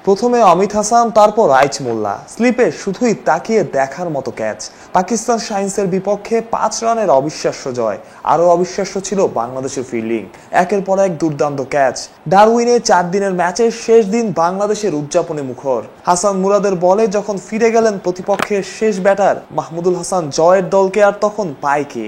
প্রথমে অমিত হাসান, তারপর আইচ মোল্লা। স্লিপে শুধুই তাকিয়ে দেখার মতো ক্যাচ। পাকিস্তান শাহিনসের বিপক্ষে 5 রানের অবিশ্বাস্য জয়। আরও অবিশ্বাস্য ছিল বাংলাদেশের ফিল্ডিং। একের পর এক দুর্দান্ত ক্যাচ। ডারউইনে 4 দিনের ম্যাচের শেষ দিন বাংলাদেশের উদযাপনে মুখর। হাসান মুরাদের বলে যখন ফিরে গেলেন প্রতিপক্ষের শেষ ব্যাটার মাহমুদুল হাসান জয়ের দলকে আর তখন পায় কে?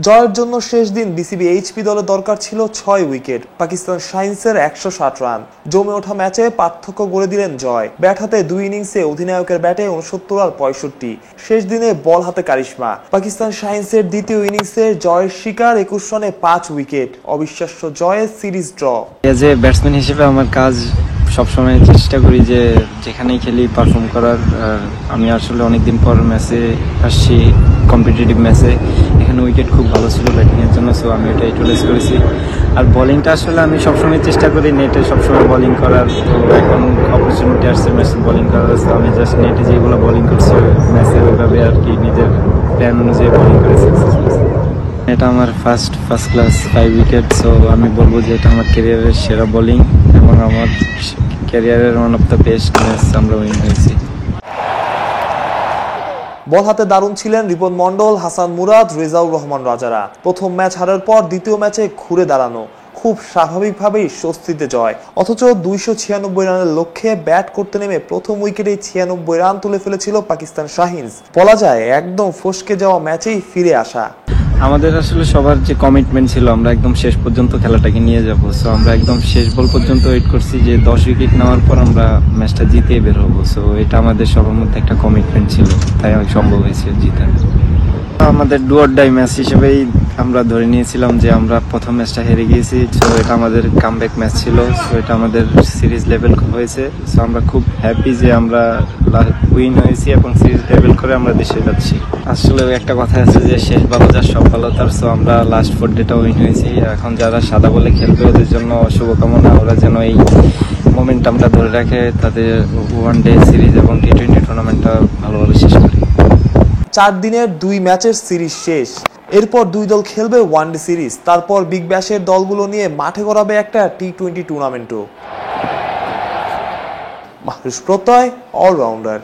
জয়ের জন্য শেষ দিন বিসিবি এইচপি দলের দরকার ছিল 6 উইকেট। পাকিস্তান শাহিনসের 160 রান। জমে ওঠা ম্যাচে পার্থক্য গড়ে দিলেন জয়। ব্যাট হাতে 2 ইনিংসে অধিনায়কের ব্যাটে 69 আর 65। শেষ দিনে বল হাতে কারিশমা। পাকিস্তান শাহিনসের দ্বিতীয় ইনিংসে জয়ের শিকার 21 রানে 5 উইকেট। অবিশ্বাস্য জয়ে series draw. As a batsman হিসেবে আমার কাজ সবসময় চেষ্টা করি যে যেখানেই খেলি পারফর্ম করার। আমি আসলে অনেকদিন পর ম্যাচে আসছি, কম্পিটিটিভ ম্যাচে। এখানে উইকেট খুব ভালো ছিল ব্যাটিংয়ের জন্য, সো আমি ওটা ইউটিলাইজ করেছি। আর বোলিংটা আসলে আমি সবসময় চেষ্টা করি নেটে সবসময় বোলিং করার। তো এখন অপরচুনিটি আসছে ম্যাচে বোলিং করার, তো আমি জাস্ট নেটে যেগুলো বোলিং করছি ম্যাচে ওইভাবে আর কি নিজের প্ল্যান অনুযায়ী বোলিং করেছি। এটা আমার ফার্স্ট ক্লাস 5 উইকেট। সো আমি বলবো যে এটা আমার ক্যারিয়ারের সেরা বোলিং এবং আমার ক্যারিয়ারের one of the best match আমরা উইন হয়েছি। বল হাতে দারুণ ছিলেন রিপন মন্ডল, হাসান মুরাদ, রেজাউর রহমান রাজারা। প্রথম ম্যাচ হারার পর দ্বিতীয় ম্যাচে ঘুরে দাঁড়ানো খুব স্বাভাবিকভাবেই স্বস্তিতে জয়। অথচ 296 রানের লক্ষ্যে ব্যাট করতে নেমে প্রথম উইকেটেই 96 রান তুলে ফেলেছিল পাকিস্তান শাহিনস। বলা যায় একদম ফসকে যাওয়া ম্যাচেই ফিরে আসা। আমাদের আসলে সবার যে কমিটমেন্ট ছিল আমরা একদম শেষ পর্যন্ত খেলাটাকে নিয়ে যাব। সো আমরা একদম শেষ বল পর্যন্ত ওয়েট করছি যে 10 উইকেট নেওয়ার পর আমরা ম্যাচটা জিতেই বের হবো। সো এটা আমাদের সবার মধ্যে একটা কমিটমেন্ট ছিল, তাই অনেক সম্ভব হয়েছে জিতা। আমাদের ডু অর ডাই ম্যাচ হিসেবেই আমরা ধরে নিয়েছিলাম যে আমরা প্রথম ম্যাচটা হেরে গিয়েছি। সো এটা আমাদের কামব্যাক ম্যাচ ছিল। সো এটা আমাদের সিরিজ লেভেল হয়েছে। সো আমরা খুব হ্যাপি যে আমরা উইন হয়েছি এবং সিরিজ লেভেল করে আমরা দেশে যাচ্ছি। আসলে একটা কথা আছে যে শেষ ভালো যার সব ভালো তার। সো আমরা লাস্ট 4 ডেটা উইন হয়েছি। এখন যারা সাদা বলে খেলবে ওদের জন্য শুভকামনা। ওরা যেন এই মোমেন্টামটা ধরে রাখে, তাদের ওয়ান ডে সিরিজ এবং টি20 টুর্নামেন্টটা ভালোভাবে শেষ করে। 4 দিনের 2 ম্যাচের সিরিজ শেষ। এরপর 2 দল খেলবে ওয়ানডে সিরিজ। তারপর বিগ ব্যাশের দলগুলো নিয়ে মাঠে গড়াবে একটা টি20 টুর্নামেন্টও। মাহরুজ প্রত্যয়, অলরাউন্ডার।